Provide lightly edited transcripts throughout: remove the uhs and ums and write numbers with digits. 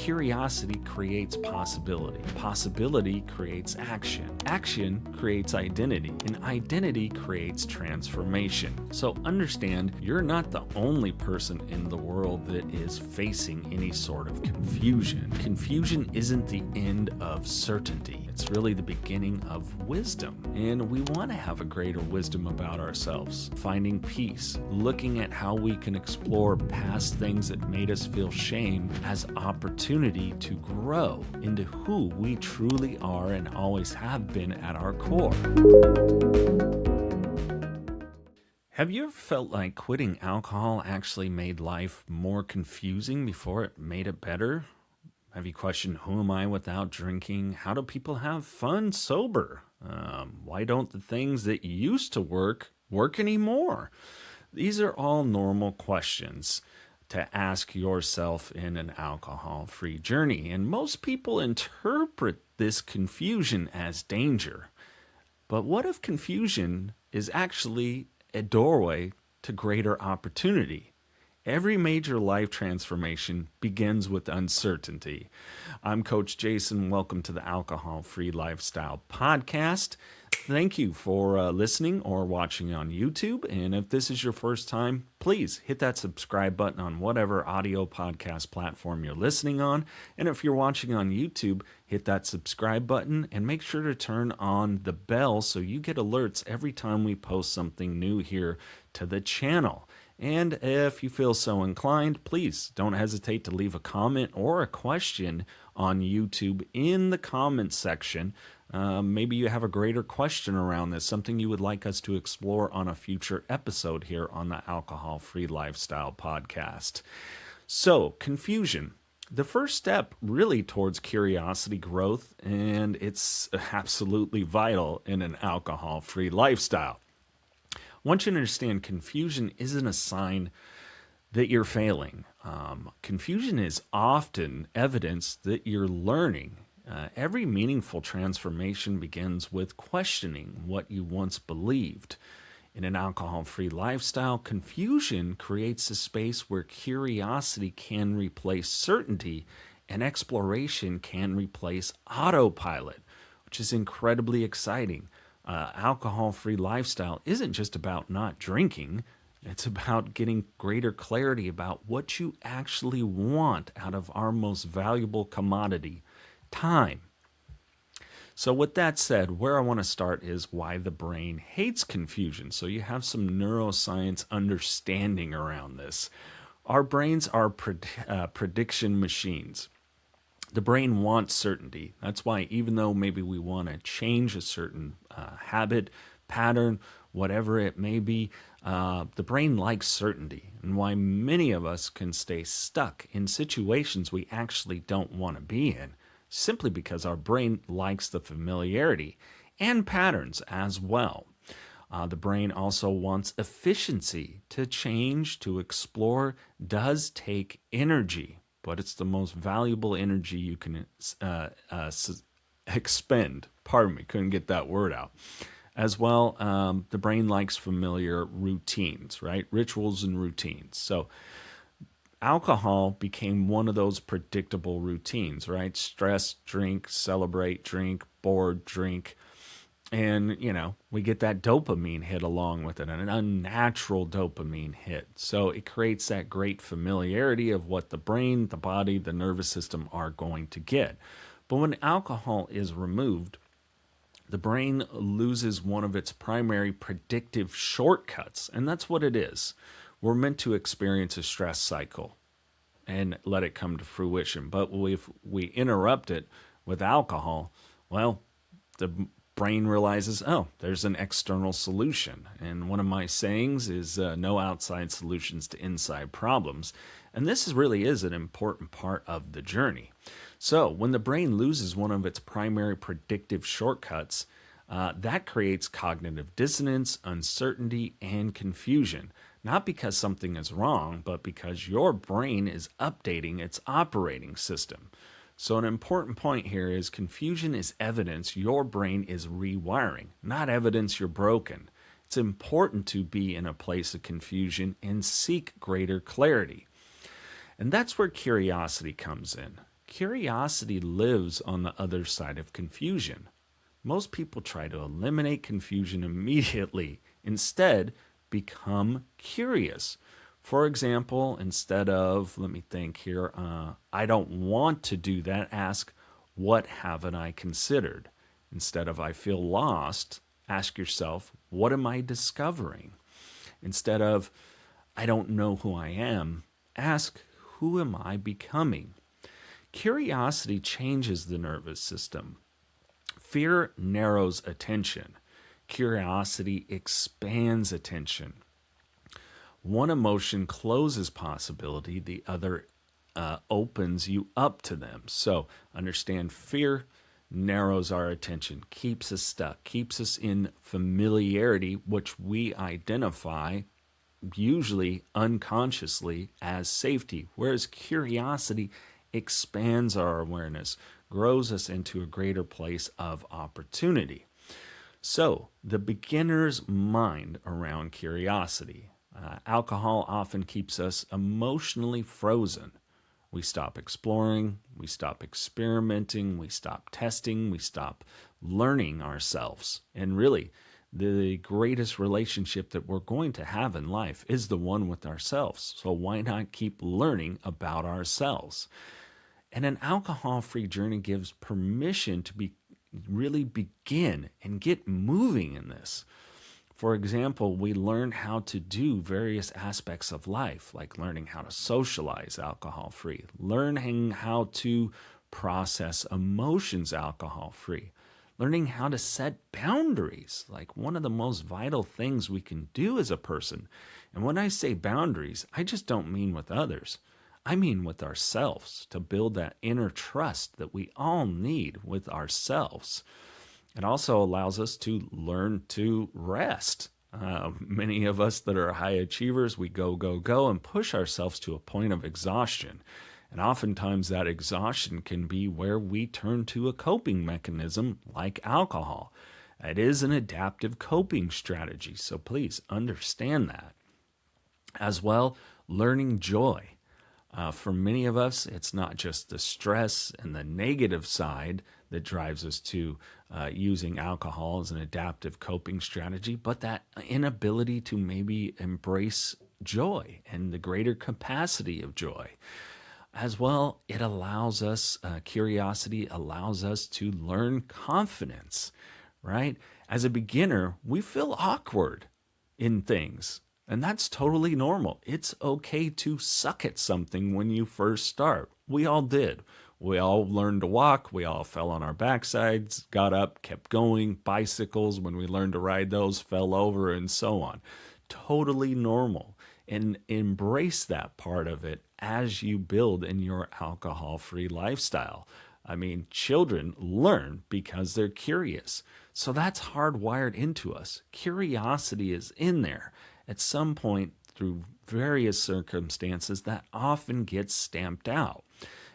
curiosity creates possibility. Possibility creates action. Action creates identity. And identity creates transformation. So understand, you're not the only person in the world that is facing any sort of confusion. Confusion isn't the end of certainty. It's really the beginning of wisdom. And we want to have a greater wisdom about ourselves. Finding peace. Looking at how we can explore past things that made us feel shame as opportunity to grow into who we truly are and always have been at our core. Have you ever felt like quitting alcohol actually made life more confusing before it made it better? Have you questioned, who am I without drinking? How do people have fun sober? Why don't the things that used to work anymore? These are all normal questions to ask yourself in an alcohol-free journey. And most people interpret this confusion as danger. But what if confusion is actually a doorway to greater opportunity? Every major life transformation begins with uncertainty. I'm Coach Jason. Welcome to the Alcohol-Free Lifestyle Podcast. Thank you for listening or watching on YouTube. And if this is your first time, please hit that subscribe button on whatever audio podcast platform you're listening on. And if you're watching on YouTube, hit that subscribe button and make sure to turn on the bell so you get alerts every time we post something new here to the channel. And if you feel so inclined, please don't hesitate to leave a comment or a question on YouTube in the comments section. Maybe you have a greater question around this, something you would like us to explore on a future episode here on the Alcohol-Free Lifestyle Podcast. So, confusion. The first step really towards curiosity growth, and it's absolutely vital in an alcohol-free lifestyle. I want you to understand, confusion isn't a sign that you're failing. Confusion is often evidence that you're learning. Every meaningful transformation begins with questioning what you once believed. In an alcohol-free lifestyle, confusion creates a space where curiosity can replace certainty and exploration can replace autopilot, which is incredibly exciting. Alcohol-free lifestyle isn't just about not drinking. It's about getting greater clarity about what you actually want out of our most valuable commodity, time. So with that said, where I want to start is why the brain hates confusion. So you have some neuroscience understanding around this. Our brains are prediction machines. The brain wants certainty. That's why even though maybe we want to change a certain habit, pattern, whatever it may be, the brain likes certainty, and why many of us can stay stuck in situations we actually don't want to be in, simply because our brain likes the familiarity and patterns as well. The brain also wants efficiency. To change, to explore, does take energy. But it's the most valuable energy you can expend. Pardon me, couldn't get that word out. As well, the brain likes familiar routines, right? Rituals and routines. So alcohol became one of those predictable routines, right? Stress, drink, celebrate, drink, bored, drink. And, we get that dopamine hit along with it, an unnatural dopamine hit. So it creates that great familiarity of what the brain, the body, the nervous system are going to get. But when alcohol is removed, the brain loses one of its primary predictive shortcuts, and that's what it is. We're meant to experience a stress cycle and let it come to fruition. But if we interrupt it with alcohol, well, the brain realizes, oh, there's an external solution. And one of my sayings is no outside solutions to inside problems. And this really is an important part of the journey. So when the brain loses one of its primary predictive shortcuts, that creates cognitive dissonance, uncertainty, and confusion. Not because something is wrong, but because your brain is updating its operating system. So an important point here is confusion is evidence your brain is rewiring, not evidence you're broken. It's important to be in a place of confusion and seek greater clarity. And that's where curiosity comes in. Curiosity lives on the other side of confusion. Most people try to eliminate confusion immediately. Instead, become curious. For example, instead of, let me think here, I don't want to do that, ask, what haven't I considered? Instead of, I feel lost, ask yourself, what am I discovering? Instead of, I don't know who I am, ask, who am I becoming? Curiosity changes the nervous system. Fear narrows attention. Curiosity expands attention. One emotion closes possibility, the other opens you up to them. So understand, fear narrows our attention, keeps us stuck, keeps us in familiarity, which we identify usually unconsciously as safety, whereas curiosity expands our awareness, grows us into a greater place of opportunity. So, the beginner's mind around curiosity. Alcohol often keeps us emotionally frozen. We stop exploring, we stop experimenting, we stop testing, we stop learning ourselves. And really, the greatest relationship that we're going to have in life is the one with ourselves. So why not keep learning about ourselves? And an alcohol-free journey gives permission to really begin and get moving in this. For example, we learn how to do various aspects of life, like learning how to socialize alcohol-free, learning how to process emotions alcohol-free, learning how to set boundaries, like one of the most vital things we can do as a person. And when I say boundaries, I just don't mean with others. I mean with ourselves, to build that inner trust that we all need with ourselves. It also allows us to learn to rest. Many of us that are high achievers, we go, go, go, and push ourselves to a point of exhaustion. And oftentimes that exhaustion can be where we turn to a coping mechanism like alcohol. It is an adaptive coping strategy, so please understand that. As well, learning joy. For many of us, it's not just the stress and the negative side that drives us to using alcohol as an adaptive coping strategy, but that inability to maybe embrace joy and the greater capacity of joy. As well, it allows us, curiosity allows us to learn confidence, right? As a beginner, we feel awkward in things. And that's totally normal. It's okay to suck at something when you first start. We all did. We all learned to walk. We all fell on our backsides, got up, kept going. Bicycles, when we learned to ride those, fell over, and so on. Totally normal. And embrace that part of it as you build in your alcohol-free lifestyle. I mean, children learn because they're curious. So that's hardwired into us. Curiosity is in there. At some point, through various circumstances, that often gets stamped out.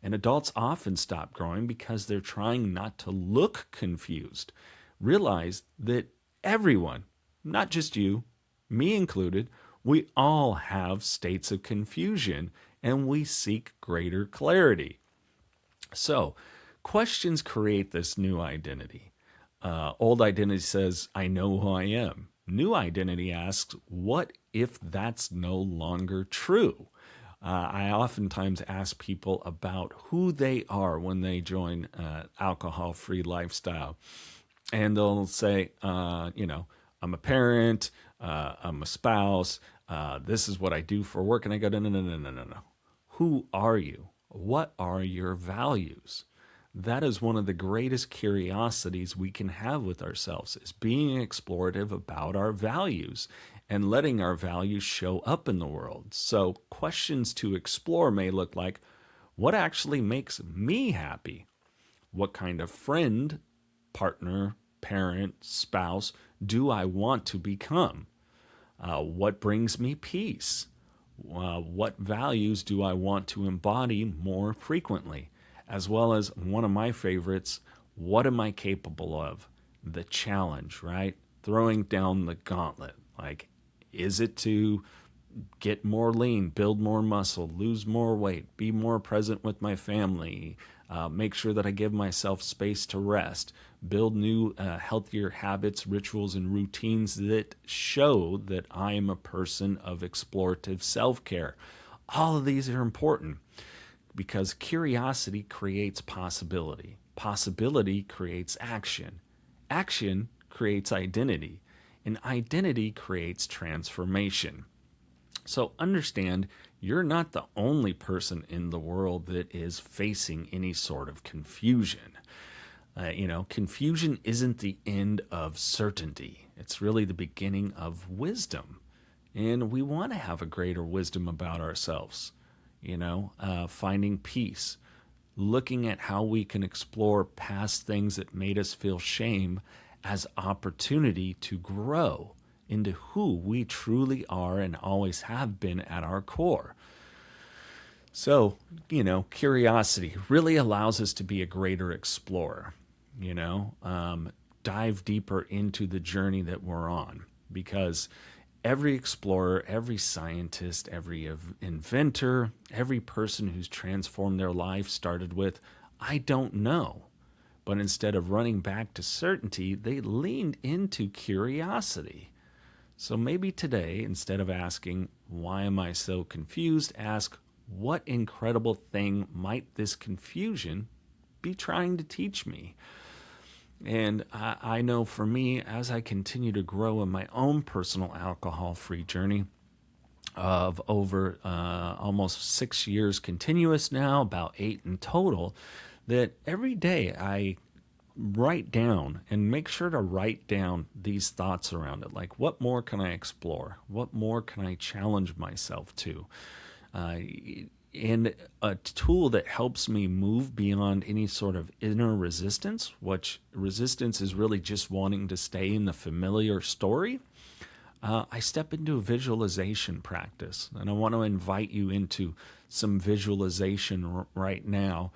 And adults often stop growing because they're trying not to look confused. Realize that everyone, not just you, me included, we all have states of confusion and we seek greater clarity. So, questions create this new identity. Old identity says, I know who I am. New identity asks, what if that's no longer true? I oftentimes ask people about who they are when they join alcohol-free lifestyle. And they'll say, I'm a parent, I'm a spouse, this is what I do for work. And I go, no. Who are you? What are your values? That is one of the greatest curiosities we can have with ourselves, is being explorative about our values and letting our values show up in the world. So questions to explore may look like, what actually makes me happy? What kind of friend, partner, parent, spouse do I want to become? What brings me peace? What values do I want to embody more frequently? As well as one of my favorites, what am I capable of? The challenge, right? Throwing down the gauntlet. Like, is it to get more lean, build more muscle, lose more weight, be more present with my family, make sure that I give myself space to rest, build new, healthier habits, rituals, and routines that show that I am a person of explorative self care. All of these are important because curiosity creates possibility. Possibility creates action. Action creates identity. And identity creates transformation. So understand you're not the only person in the world that is facing any sort of confusion. Confusion isn't the end of certainty, it's really the beginning of wisdom. And we want to have a greater wisdom about ourselves, finding peace, looking at how we can explore past things that made us feel shame as opportunity to grow into who we truly are and always have been at our core. So, curiosity really allows us to be a greater explorer, dive deeper into the journey that we're on, because every explorer, every scientist, every inventor, every person who's transformed their life started with, I don't know. But instead of running back to certainty, they leaned into curiosity. So maybe today, instead of asking, why am I so confused, ask, what incredible thing might this confusion be trying to teach me? And I know for me, as I continue to grow in my own personal alcohol-free journey of over almost 6 years continuous now, about 8 in total, that every day I write down and make sure to write down these thoughts around it. Like, what more can I explore? What more can I challenge myself to? And a tool that helps me move beyond any sort of inner resistance, which resistance is really just wanting to stay in the familiar story. I step into a visualization practice, and I want to invite you into some visualization right now,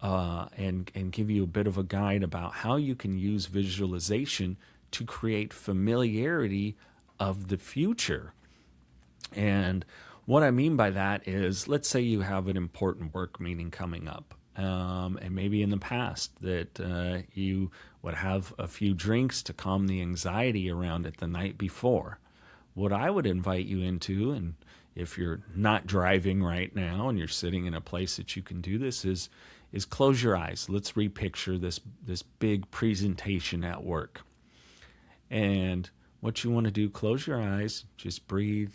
and give you a bit of a guide about how you can use visualization to create familiarity of the future. And what I mean by that is, let's say you have an important work meeting coming up, and maybe in the past that you would have a few drinks to calm the anxiety around it the night before. What I would invite you into, and if you're not driving right now and you're sitting in a place that you can do this, is close your eyes. Let's repicture this big presentation at work. And what you want to do, close your eyes, just breathe,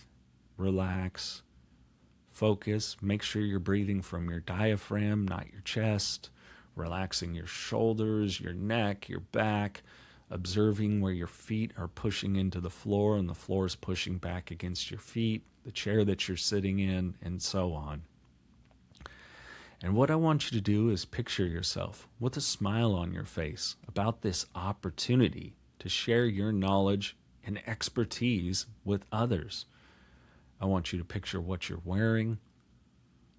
relax, focus. Make sure you're breathing from your diaphragm, not your chest, relaxing your shoulders, your neck, your back, observing where your feet are pushing into the floor and the floor is pushing back against your feet, the chair that you're sitting in, and so on. And what I want you to do is picture yourself with a smile on your face about this opportunity to share your knowledge and expertise with others. I want you to picture what you're wearing.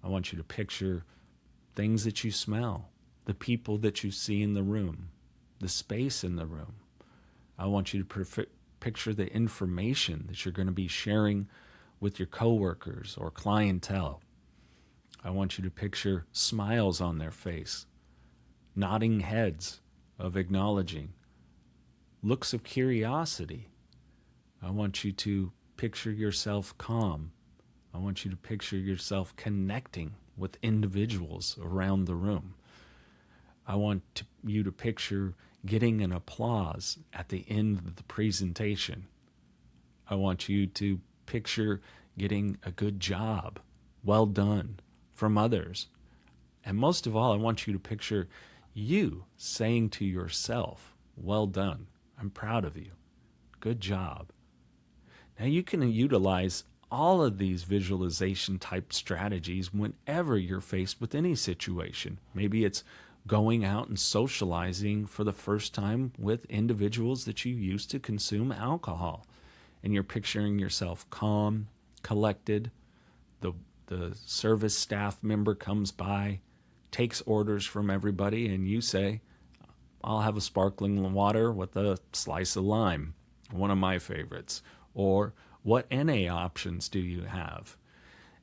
I want you to picture things that you smell, the people that you see in the room, the space in the room. I want you to picture the information that you're going to be sharing with your coworkers or clientele. I want you to picture smiles on their face, nodding heads of acknowledging, looks of curiosity. I want you to picture yourself calm. I want you to picture yourself connecting with individuals around the room. I want you to picture getting an applause at the end of the presentation. I want you to picture getting a good job, well done, from others. And most of all, I want you to picture you saying to yourself, well done, I'm proud of you, good job. Now you can utilize all of these visualization type strategies whenever you're faced with any situation. Maybe it's going out and socializing for the first time with individuals that you used to consume alcohol, and you're picturing yourself calm, collected. The service staff member comes by, takes orders from everybody, and you say, I'll have a sparkling water with a slice of lime, one of my favorites. Or, what NA options do you have?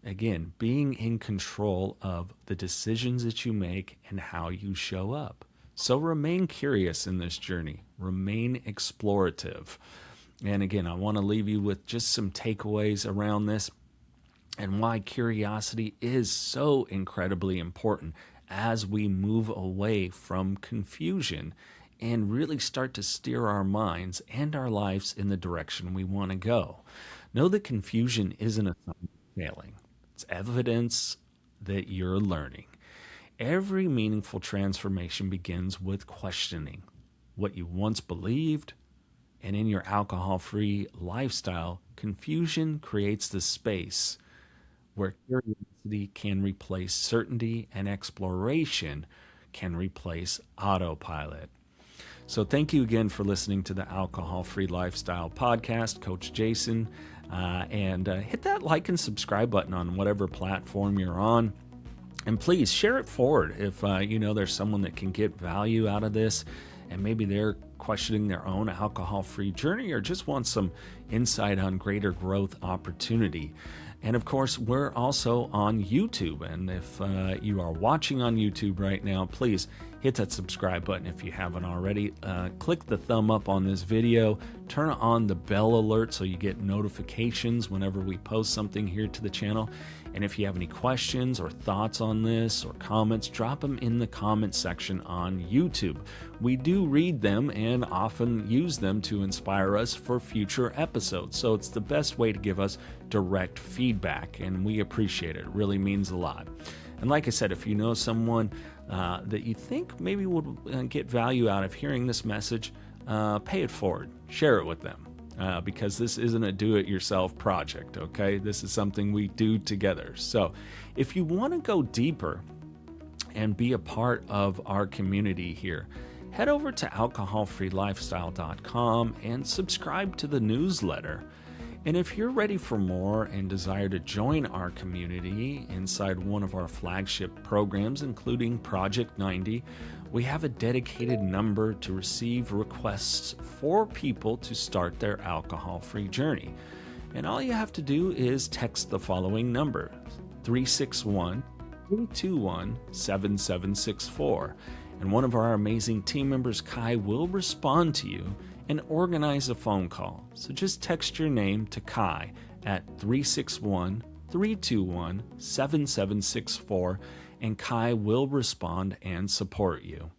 Again, being in control of the decisions that you make and how you show up. So remain curious in this journey, remain explorative. And again, I want to leave you with just some takeaways around this and why curiosity is so incredibly important as we move away from confusion and really start to steer our minds and our lives in the direction we want to go. Know that confusion isn't a sign of failing, it's evidence that you're learning. Every meaningful transformation begins with questioning what you once believed, and in your alcohol free lifestyle, confusion creates the space where curiosity can replace certainty and exploration can replace autopilot. So, thank you again for listening to the Alcohol Free Lifestyle Podcast, Coach Jason. And hit that like and subscribe button on whatever platform you're on. And please share it forward if you know there's someone that can get value out of this and maybe they're questioning their own alcohol-free journey or just want some insight on greater growth opportunity. And of course, we're also on YouTube. And if you are watching on YouTube right now, please hit that subscribe button if you haven't already. Click the thumb up on this video. Turn on the bell alert so you get notifications whenever we post something here to the channel. And if you have any questions or thoughts on this or comments, drop them in the comment section on YouTube. We do read them and often use them to inspire us for future episodes. So it's the best way to give us direct feedback, and we appreciate it. It really means a lot. And like I said, if you know someone that you think maybe would get value out of hearing this message, pay it forward. Share it with them. Because this isn't a do-it-yourself project, okay? This is something we do together. So if you want to go deeper and be a part of our community here, head over to alcoholfreelifestyle.com and subscribe to the newsletter. And if you're ready for more and desire to join our community inside one of our flagship programs, including Project 90, we have a dedicated number to receive requests for people to start their alcohol-free journey. And all you have to do is text the following number, 361-321-7764. And one of our amazing team members, Kai, will respond to you and organize a phone call. So just text your name to Kai at 361-321-7764, and Kai will respond and support you.